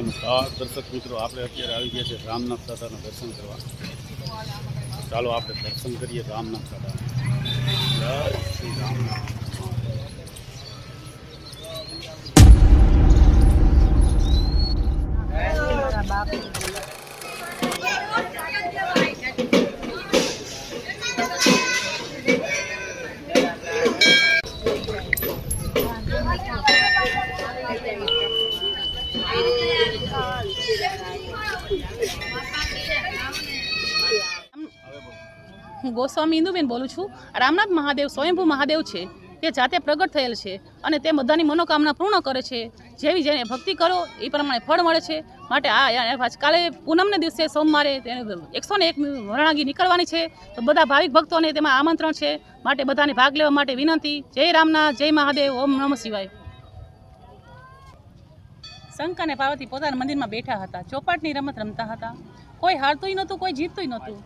નમસ્કાર દર્શક મિત્રો, આપણે અત્યારે આવી ગયા છે રામનાથ દાદાના દર્શન કરવા। ચાલો આપણે દર્શન કરીએ રામનાથ દાદા। જય શ્રી રામનાથ। હું ગોસ્વામી ઇન્દુબેન બોલું છું। રામનાથ મહાદેવ સ્વયંભૂ મહાદેવ છે, તે જાતે પ્રગટ થયેલ છે અને તે બધાની મનોકામના પૂર્ણ કરે છે। જેવી જેને ભક્તિ કરો એ પ્રમાણે ફળ મળે છે। માટે કાલે પૂનમને દિવસે સોમવારે 101 વરણાગી નીકળવાની છે, તો બધા ભાવિક ભક્તોને તેમાં આમંત્રણ છે। માટે બધાને ભાગ લેવા માટે વિનંતી। જય રામનાથ, જય મહાદેવ, ઓમ નમઃ શિવાય। શંકર અને પાર્વતી પોતાના મંદિરમાં બેઠા હતા, ચોપાટની રમત રમતા હતા। કોઈ હારતુંય નહોતું, કોઈ જીતતુંય નહોતું।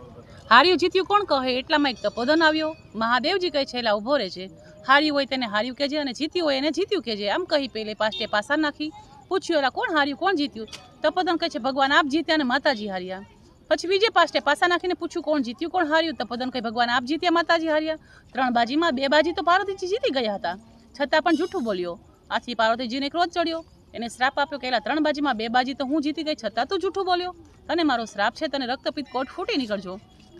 હાર્યું જીત્યું કોણ કહે, એટલામાં એક તપોધન આવ્યો। મહાદેવજી કહે છે, એલા ઊભો રહેજે, હાર્યું હોય તેને હાર્યું કહેજે અને જીત્યું હોય એને જીત્યું કહેજે। આમ કહી પેલે પાછે પાસા નાખી પૂછ્યું, એલા કોણ હાર્યું કોણ જીત્યું? તપોધન કહે છે, ભગવાન આપ જીત્યા અને માતાજી હાર્યા। પછી બીજે પાછે પાસા નાખીને પૂછ્યું, કોણ જીત્યું કોણ હાર્યું? તપોધન કહે, ભગવાન આપ જીત્યા માતાજી હાર્યા। 3 બાજીમાં 2 બાજી તો પાર્વતીજી જીતી ગયા હતા, છતાં પણ જૂઠું બોલ્યો। આથી પાર્વતીજીને ક્રોધ ચડ્યો, એને શ્રાપ આપ્યો કે એલા 3 બાજીમાં 2 બાજી તો હું જીતી ગઈ, છતાં તું જૂઠું બોલ્યો। તને મારો શ્રાપ છે, તને રક્તપિત્ત કોટ ફૂટી નીકળજો।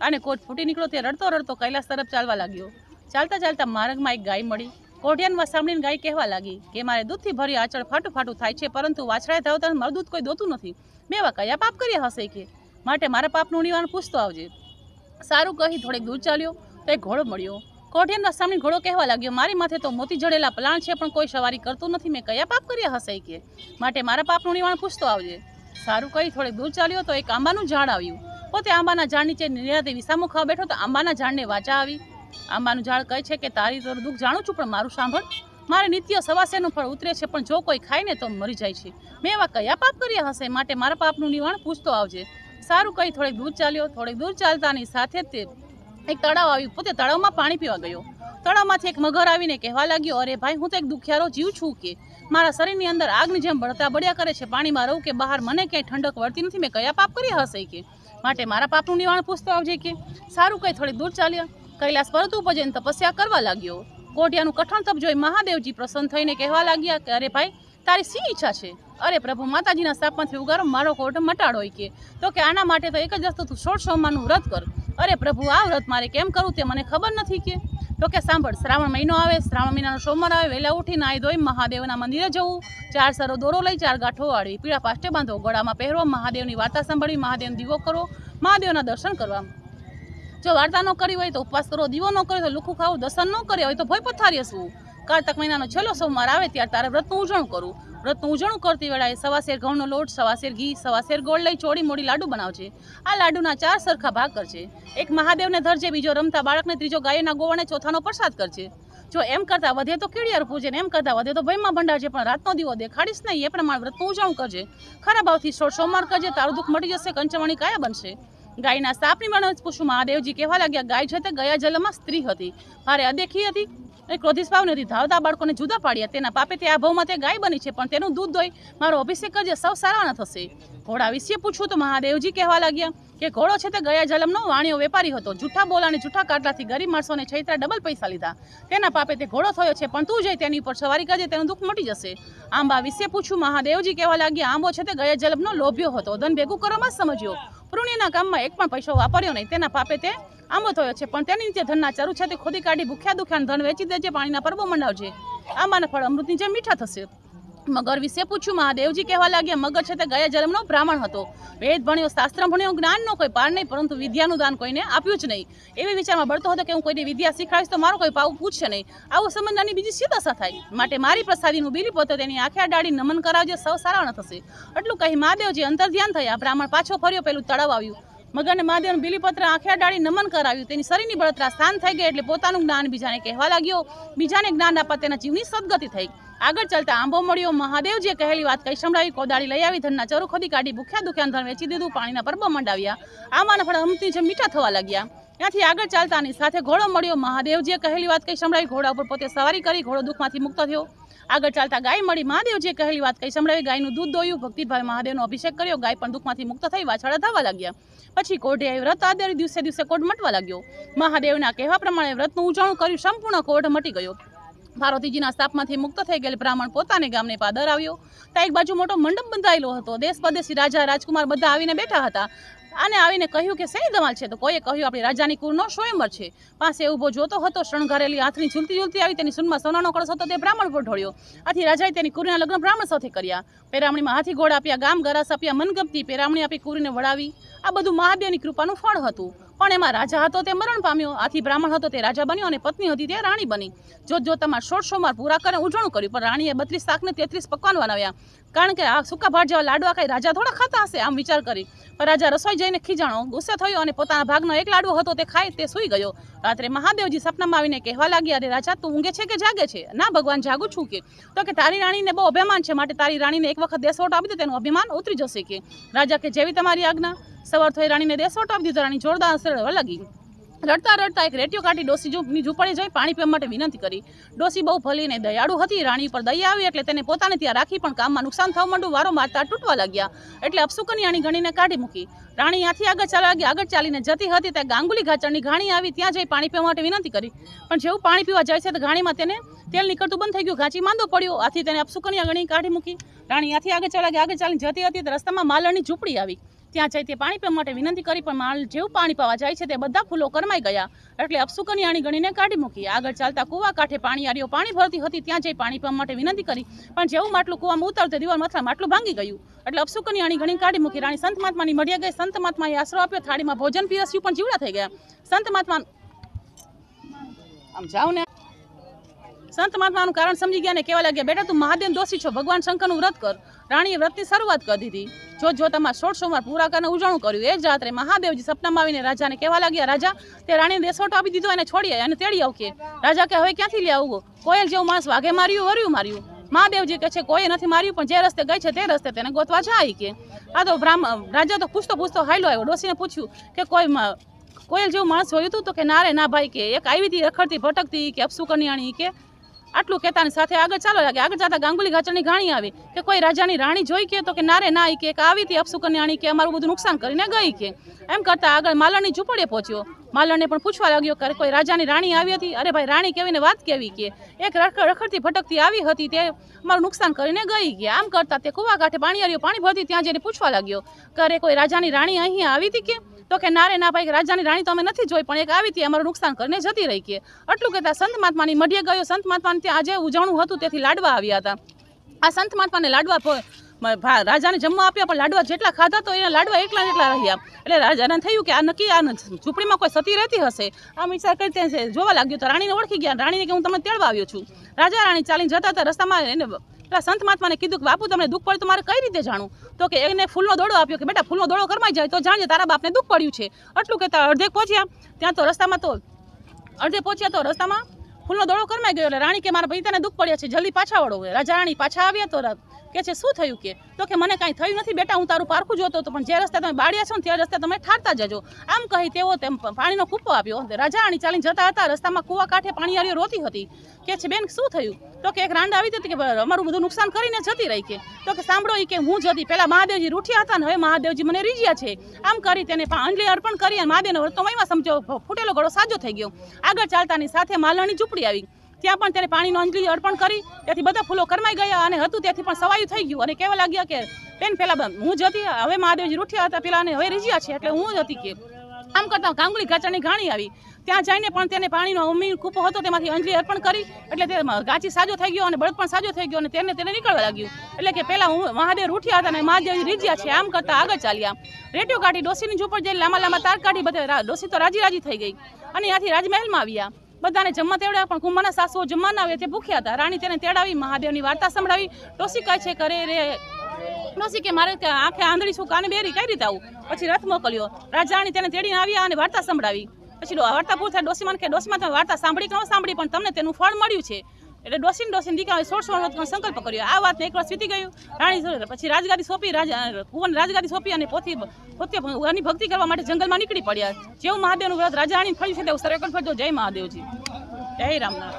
અને કોટ ફૂટી નીકળ્યો તે રડતો રડતો કૈલાસ તરફ ચાલવા લાગ્યો। ચાલતા ચાલતા માર્ગમાં એક ગાય મળી। કોઢિયાનમાં સાંભળીને ગાય કહેવા લાગી કે મારે દૂધથી ભરી આંચળ ફાટું ફાટું થાય છે, પરંતુ વાછડાએ ધાવતા મારું દૂધ કોઈ દોતું નથી। મેં એવા કયા પાપ કર્યા હશે કે માટે મારા પાપનું નિવારણ પૂછતો આવજે। સારું કહી થોડેક દૂર ચાલ્યો તો એક ઘોડો મળ્યો। કોઢિયાનમાં સાંભળીને ઘોડો કહેવા લાગ્યો, મારી માથે તો મોતી જડેલા પ્લાણ છે, પણ કોઈ સવારી કરતું નથી। મેં કયા પાપ કર્યા હશે કે માટે મારા પાપનું નિવારણ પૂછતો આવજે। સારું કહી થોડેક દૂર ચાલ્યો તો એક આંબાનું ઝાડ આવ્યું। પોતે આંબાના ઝાડ નીચે નિરાતે વિસામો ખાવા બેઠો તો આંબાના ઝાડને વાચા આવી। આંબાનું ઝાડ કહે છે કે તારી તો દુઃખ જાણું છું, પણ મારું સાંભળ। મારે નિત્ય સવાસેનું ફળ ઉતરે છે, પણ જો કોઈ ખાય ને તો મરી જાય છે। મેં એવા કયા પાપ કર્યા હશે, માટે મારા પાપનું નિવારણ પૂછતો આવજે। સારું કહી થોડેક દૂર ચાલ્યો। થોડેક દૂર ચાલતાની સાથે તે એક તળાવ આવ્યું। પોતે તળાવમાં પાણી પીવા ગયો। તળાવમાંથી એક મગર આવીને કહેવા લાગ્યો, અરે ભાઈ, હું તો એક દુખિયારો જીવ છું કે મારા શરીરની અંદર આગની જેમ બળતા બળ્યા કરે છે। પાણીમાં રહું કે બહાર મને ક્યાંય ઠંડક વળતી નથી। મેં કયા પાપ કર્યા હશે કે માટે મારા પાપનું નિવારણ પૂછતો આવજે કે સારું કહી થોડી દૂર ચાલ્યા। કૈલાસ પર્વત ઉપર જઈને તપસ્યા કરવા લાગ્યો। કોઢિયાનું કઠણ તપ જોઈ મહાદેવજી પ્રસન્ન થઈને કહેવા લાગ્યા કે અરે ભાઈ, તારી શી ઈચ્છા છે? અરે પ્રભુ, માતાજીના શાપમાંથી ઉગારો મારો કોઢ મટાડો કે તો કે આના માટે તો એક જ વસ્તુ, તું 16 સોમવારનું વ્રત કર। અરે પ્રભુ, આ વ્રત મારે કેમ કરવું તે મને ખબર નથી કે તો કે સાંભળ, શ્રાવણ મહિનો આવે, શ્રાવણ મહિનાનો સોમવાર આવે, વહેલા ઉઠી નાહી ધોઈ મહાદેવના મંદિરે જવું, 4 સરો દોરો લઈ 4 ગાંઠો વાળવી, પીળા પાષ્ટે બાંધો, ગળામાં પહેરવો, મહાદેવની વાર્તા સાંભળવી, મહાદેવનો દીવો કરવો, મહાદેવના દર્શન કરવા। જો વાર્તા ન કરી હોય તો ઉપવાસ કરવો, દીવો ન કર્યો તો લુખું ખાવું, દર્શન ન કર્યા હોય તો ભોય પથારી હસવું। કારતક મહિનાનો છેલ્લો સોમવાર આવે ત્યારે તારે વ્રતનું ઉજવણું કરવું। વ્રતનું ઉજવણું કરતી વેળાએ સવાશેર ઘઉંનો લોટ, સવાશેર ઘી, સવાશેર ગોળ લઈ ચોડી મોડી લાડુ બનાવજે। આ લાડુના 4 સરખા ભાગ કરજે। એક મહાદેવને ધરજે, બીજો રમતા બાળકને, ત્રીજો ગાયના ગોવાને, ચોથાનો પ્રસાદ કરજે। જો એમ કરતા વધે તો કીડિયાર પૂજે ને એમ કરતા વધે તો ભયમાં ભંડારજે, પણ રાતનો દીવો દેખાડીશ નહીં, એ પ્રમાણે વ્રતનું ઉજવણું કરજે। ખરા ભાવથી 16 સોમવાર કરજે, તારું દુઃખ મટી જશે, કંચમણી કાયા બનશે। ગાયના સાપની વર્ણન પૂછું। મહાદેવજી કહેવા લાગ્યા, ગાય છે તે ગયા જન્મમાં સ્ત્રી હતી, ભારે અદેખી હતી અને ક્રોધિત ભાવ નથી, ધાવતા બાળકોને જુદા પાડ્યા, તેના પાપે તે આ ભાવમાં તે ગાય બની છે, પણ તેનું દૂધ દોઈ મારો અભિષેક કરજે, સૌ સારાવાના થશે। ઘોડા વિશે પૂછું તો મહાદેવજી કહેવા લાગ્યા કે ઘોડો છે તે ગયા જન્મનો વાણિયો વેપારી હતો, જૂઠા બોલાને જૂઠા કાટલાથી ગરીબ માણસોને છૈત્રા ડબલ પૈસા લીધા, તેના પાપે તે ઘોડો થયો છે, પણ તું જઈ તેની ઉપર સવારી કરજે, તેનું દુઃખ મટી જશે। આંબા વિશે પૂછું। મહાદેવજી કહેવા લાગ્યા, આંબો છે તે ગયા જન્મનો લોભ્યો હતો, ધન ભેગું કરવામાં સમજ્યો, પુણ્યના કામમાં એક પણ પૈસો વાપર્યો નહીં, તેના પાપે તે આંબો થયો છે, પણ તેની નીચે ધનના ચારુ છે તે ખોદી કાઢી ભૂખ્યા દુખ્યાને ધન વેચી દેજે, પાણીના પરબો મંડાવજે, આંબાના ફળ અમૃતની જેમ મીઠા થશે। મગર વિશે પૂછ્યું। મહાદેવજી કહેવા લાગ્યા, મગર છે તે ગયા જન્મનો બ્રાહ્મણ હતો, વેદ ભણ્યો, શાસ્ત્ર ભણ્યો, જ્ઞાનનો કોઈ પાર નહીં, પરંતુ વિદ્યાનું દાન કોઈને આપ્યું જ નહીં। એવી વિચારમાં બળતો હતો કે હું કોઈને વિદ્યા શીખવાડીશ તો મારો કોઈ પાવ પૂછશે નહીં, આવું સમજવાની બીજી શી દશા થાય? માટે મારી પ્રસાદીનું બીલીપત્ર તેની આંખે અડાડી નમન કરાવજે, સૌ સારાવાના થશે। એટલું કહી મહાદેવજી અંતર ધ્યાન થયા। બ્રાહ્મણ પાછો ફર્યો, પેલું તળાવ આવ્યું, મગરને મહાદેવનું બીલીપત્ર આંખે અડાડી નમન કરાવ્યું, તેની શરીરની બળતરા શાંત થઈ ગઈ, એટલે પોતાનું જ્ઞાન બીજાને કહેવા લાગ્યો, બીજાને જ્ઞાન આપવા તેના જીવની સદગતિ થઈ। આગળ ચાલતા આંબો મળ્યો। મહાદેવજીએ કહેલી વાત કઈ સંભળાવી, કોદાળી લઈ આવી, ધનના ચરુ ખોદી કાઢી, ભૂખ્યા દુખ્યાને ધન વેચી દીધું, પાણીના પરબો મંડાવ્યા, આંબાના ફળ અમૃતની જેમ મીઠા થવા લાગ્યા। ત્યાંથી આગળ ચાલતાની સાથે ઘોડો મળ્યો। મહાદેવજીએ કહેલી વાત કઈ સંભળાવી, ઘોડા ઉપર પોતે સવારી કરી, ઘોડો દુઃખમાંથી મુક્ત થયો। આગળ ચાલતા ગાય મળી, મહાદેવજીએ કહેલી વાત કહી સંભળાવી, ગાયનું દૂધ દોયું, ભક્તિભાવે મહાદેવનો અભિષેક કર્યો, ગાય પણ દુઃખમાંથી મુક્ત થઈ વાછરડા થવા લાગ્યા. પછી કોઢે આવી વ્રત આદરી દિવસે દિવસે કોઢ મટવા લાગ્યો. મહાદેવના કહેવા પ્રમાણે વ્રતનું ઉજાણું કર્યું, સંપૂર્ણ કોઢ મટી ગયો. પાર્વતીજીના શાપમાંથી મુક્ત થઈ ગયેલ બ્રાહ્મણ પોતાને ગામને પાદર આવ્યો. ત્યાં એક બાજુ મોટો મંડપ બંધાયેલો હતો. દેશ પરદેશી રાજા રાજકુમાર બધા આવીને બેઠા હતા. આને આવીને કહ્યું કે શેની ધમાલ છે? તો કોઈએ કહ્યું આપણી રાજાની કુળનો સ્વયંવર છે. પાસે ઊભો જોતો હતો, શણગારેલી હાથની ઝૂલતી ઝૂલતી આવી, તેની સૂનમાં સોનાનો કળશ હતો, તે બ્રાહ્મણ પર ઢોળ્યો. આથી રાજાએ તેની કુરીના લગ્ન બ્રાહ્મણ સાથે કર્યા. પેરામણીમાં હાથી ઘોડા આપ્યા, ગામ ગરાસ આપ્યા, મનગમતી પેરામણી આપી કુરીને વળાવી. આ બધું મહાદેવની કૃપાનું ફળ હતું. પણ એમાં રાજા હતો તે મરણ પામ્યો, આથી બ્રાહ્મણ હતો તે રાજા બન્યો અને પત્ની હતી તે રાણી બની. જોતજોતામાં 16 સોમવાર પૂરા કરીને ઉજવણું કર્યું. પણ રાણીએ 32 શાક ને 33 પકવાન બનાવ્યા. કારણ કે આ સૂકા ભાત જેવા લાડવા કઈ રાજા થોડા ખાતા હશે, આમ વિચાર કરી. પણ રાજા રસોઈ જઈને ખીજાણો, ગુસ્સે થયો અને પોતાના ભાગનો એક લાડવો હતો તે ખાઈ તે સૂઈ ગયો. રાત્રે મહાદેવજી સપનામાં આવીને કહેવા લાગ્યા, અરે રાજા તું ઊંઘે છે કે જાગે છે? ના ભગવાન જાગું છું કે. તો કે તારી રાણીને બહુ અભિમાન છે, માટે તારી રાણીને એક વખત દેશવટો આપી દે, તેનું અભિમાન ઉતરી જશે કે. રાજા કે જેવી તમારી આજ્ઞા. સવાર થઈ રાણીને દેશવટો આપી દીધો. રાણી જોરદાર રડવા લાગી. રડતા રડતા એક રેટિયો કાઢી ડોસીની ઝૂંપડે જઈ પાણી પીવા માટે વિનંતી કરી. ડોસી બહુ ભલીને દયાળુ હતી. રાણી પર દયા આવી એટલે તેને પોતાને ત્યાં રાખી, પણ કામમાં નુકસાન થવા માંડ્યું. વારંવાર તાર તૂટવા લાગ્યા એટલે અપસુકન્યાની ગણીને કાઢી મૂકી. રાણી ત્યાંથી આગળ ચાલવા લાગી. આગળ ચાલીને જતી હતી ત્યાં ગાંગુલી ઘાચરની ઘાણી આવી. ત્યાં જઈ પાણી પીવા માટે વિનંતી કરી, પણ જેવું પાણી પીવા જાય છે તો ઘાણીમાં તેને તેલ નીકળતું બંધ થઈ ગયું. ઘાંચી માંદો પડ્યો. આથી તેને અપસુકન્યા ગણી કાઢી મૂકી. રાણી ત્યાંથી આગળ ચાલવા લાગી. આગળ ચાલીને જતી હતી તો રસ્તામાં માલણની ઝૂંપડી આવી. ત્યાં જઈ તે પાણી પીવા માટે વિનંતી કરી, પણ માલ જેવું પાણી પાવા જાય છે તે બધા ફૂલો કરમાઈ ગયા એટલે અપસુકન્યાની ગણીને કાઢી મૂકી. આગળ ચાલતા કુવા કાંઠે પાણીયારીઓ પાણી ભરતી હતી. ત્યાં જઈ પાણી પીવા માટે વિનંતી કરી, પણ જેવું માટલું કુવામાં ઉતારતે દિવાલ મથરા માટલું ભાંગી ગયું એટલે અપસુકન્યાની ગણી કાઢી મૂકી. રાણી સંત મહાત્માની મળ્યા ગઈ. સંત મહાત્માએ આશરો આપ્યો. થાળીમાં ભોજન પીરસ્યું, પણ જીવડા થઈ ગયા. સંત મહાત્મા આમ જાવ ને સંત મહાત્માનું કારણ સમજી ગયા ને કહેવા લાગ્યા, બેટા તું મહાદેવ દોષી છો, ભગવાન શંકરનું વ્રત કર. રાણીએ વ્રતની શરૂઆત કરી દીધી. જોતજોતામાં 16 સોમવાર પૂરા કરીને ઉજવણું કર્યું. એ જ રાત્રે મહાદેવજી સપનામાં આવીને રાજાને કહેવા લાગ્યા, રાજા તે રાણીને દેશવટો આપી દીધો, એને છોડી અને તેડી આવ કે. રાજા કે હવે ક્યાંથી લઈ આવું? કોયલ જેવું માણસ વાઘે માર્યું, વર્યું માર્યું. મહાદેવજી કહે છે કોઈ નથી માર્યું, પણ જે રસ્તે ગઈ છે તે રસ્તે તેને ગોતવા જાય કે. આ તો રાજા તો પૂછતો હાલ્યો આવ્યો. ડોસીને પૂછ્યું કે કોયલ જેવું માણસ જોયું હતું? તો કે ના રે ના ભાઈ, કે એક આવી હતી રખડતી ભટકતી કે અપસુકન્યાણી કે. આટલું કહેતાની સાથે આગળ ચાલો લાગે. આગળ જતા ગાંગુલી ઘાચરની ઘાણી આવી કે કોઈ રાજાની રાણી જોઈ કે. તો કે ના રે ના, કે આવી હતી અપસુકન્યાણી કે અમારું બધું નુકસાન કરીને ગઈ કે. એમ કરતા આગળ માલણની ઝૂંપડીએ પહોંચ્યો. માલણને પણ પૂછવા લાગ્યો કે કોઈ રાજાની રાણી આવી હતી? અરે ભાઈ રાણી કેવીને વાત કેવી કે એક રખડતી ભટકતી આવી હતી, તે અમારું નુકસાન કરીને ગઈ કે. આમ કરતા તે કુવા કાંઠે પાણીયારીઓ પાણી ભરતી. ત્યાં જઈને પૂછવા લાગ્યો કે અરે કોઈ રાજાની રાણી અહીંયા આવી હતી કે. તો કે ના રે ના ભાઈ, રાજાની રાણી તો અમે નથી જોઈ, પણ એક આવી હતી અમારું નુકસાન કરીને જતી રહી કે. આટલું કહેતા સંત મહાત્માની મઢીએ ગયો. સંત મહાત્માને ત્યાં આજે ઉજવણું હતું તેથી લાડવા આવ્યા હતા. આ સંત મહાત્માને લાડવા રાજાને જમવા આપ્યા, પણ લાડવા જેટલા ખાધા તો એના લાડવા એકલા રહ્યા. એટલે રાજાને થયું કે આ નક્કી આ ઝૂંપડીમાં કોઈ સતી રહેતી હશે. આમ વિચાર કરી તે જોવા લાગ્યો તો રાણીને ઓળખી ગયા. રાણીને કે હું તમને તેડવા આવ્યો છું. રાજા રાણી ચાલીને જતા હતા. રસ્તામાં એને પેલા સંત મહાત્માને કીધું કે બાપુ તમને દુઃખ પડે તો મારે કઈ રીતે જાણું? તો કે એને ફૂલનો દોડો આપ્યો કે બેટા ફૂલનો દોડો કરમાઈ જાય તો જાણજે તારા બાપને દુઃખ પડ્યું છે. આટલું કહેતા અડધે પહોંચ્યા. ત્યાં તો રસ્તામાં ફૂલનો દોડો કરમાઈ ગયો. એટલે રાણી કે મારા ભાઈ તને દુઃખ પડ્યા છે, જલ્દી પાછા વળો. રાજા રાણી પાછા આવ્યા તો કે છે શું થયું કે. તો કે મને કાંઈ થયું નથી બેટા, હું તારું પારખું જોતો હતો, પણ જે રસ્તે તમે બાળ્યા છો ને તે રસ્તે તમે ઠારતા જજો. આમ કહી તેઓ તેમ પાણીનો કૂપો આપ્યો. રાજા રાણી ચાલીને જતા હતા. રસ્તામાં કુવા કાંઠે પાણીયારીઓ રોતી હતી. કે છે બેન શું થયું? તો કે એક રાંડ આવી હતી કે અમારું બધું નુકસાન કરીને જતી રહી કે. તો કે સાંભળો કે હું જતી પહેલા મહાદેવજી રૂઠ્યા હતા ને હવે મહાદેવજી મને રીઝ્યા છે. આમ કરી તેને અંજલિ અર્પણ કરી અને મહાદેવનો વ્રતનો મહિમા સમજો ફૂટેલો ઘડો સાજો થઈ ગયો. આગળ ચાલતાની સાથે માલણની ઝૂંપડી આવી. ત્યાં પણ તેને પાણીનો અંજલિ અર્પણ કરી. ત્યાંથી બધા ફૂલો કરમાઈ ગયા અને હતું ત્યાંથી પણ સવાયું થઈ ગયું. અને કહેવા લાગ્યા કે બેન પેલા હું જતી, હવે મહાદેવજી રૂઠ્યા હતા પેલા અને હવે રીઝ્યા છે એટલે હું હતી કે. આમ કરતા ગાંગુલી ઘાચરની ઘાણી આવી. ત્યાં જઈને પણ તેને પાણીનો અમીર કૂપો હતો તેમાંથી અંજલિ અર્પણ કરી એટલે તે ગાચી સાજો થઈ ગયો અને બળદ પણ સાજો થઈ ગયો અને તેને નીકળવા લાગ્યું. એટલે કે પેલા હું મહાદેવ રૂઠ્યા હતા અને મહાદેવ રીઝ્યા છે. આમ કરતા આગળ ચાલ્યા. રેટિયો કાઢી ડોસીની ઝૂંપડી જઈને લાંબા લાંબા તાર કાઢી. બધા ડોસી તો રાજી થઈ ગઈ અને ત્યાંથી રાજમહેલમાં આવ્યા. બધાને જમવા તેવડ્યા, પણ કુંભાના સાસુઓ જમવા ના આવે તે ભૂખ્યા હતા. રાણી તેને તેડાવી, મહાદેવની વાર્તા સંભળાવી. ડોસી કહે છે કરે રે ડોસી કે મારે આંખે આંધળી છું, કાને બેરી કઈ રીતે આવું? પછી રથ મોકલ્યો. રાજાણી તેને તેડીને આવ્યા અને વાર્તા સંભળાવી. પછી વાર્તા પૂરી થાય. ડોસીમાન કે ડોસીમાં તમે વાર્તા સાંભળી કે ન સાંભળી, પણ તમને તેનું ફળ મળ્યું છે. એટલે ડોસીને દીકરાએ 16 વર્ષનો સંકલ્પ કર્યો. આ વાતને એક વર્ષ વીતી ગયું. રાણી પછી રાજગાદી સોંપી, કુંવરને રાજગાદી સોંપી અને પોતે ભગવાનની ભક્તિ કરવા માટે જંગલમાં નીકળી પડ્યા. જેવું મહાદેવનું વ્રત રાજા રાણીને ફળ્યું છે તેવું સર્વે ફળજો. જય મહાદેવજી, જય રામનાથ.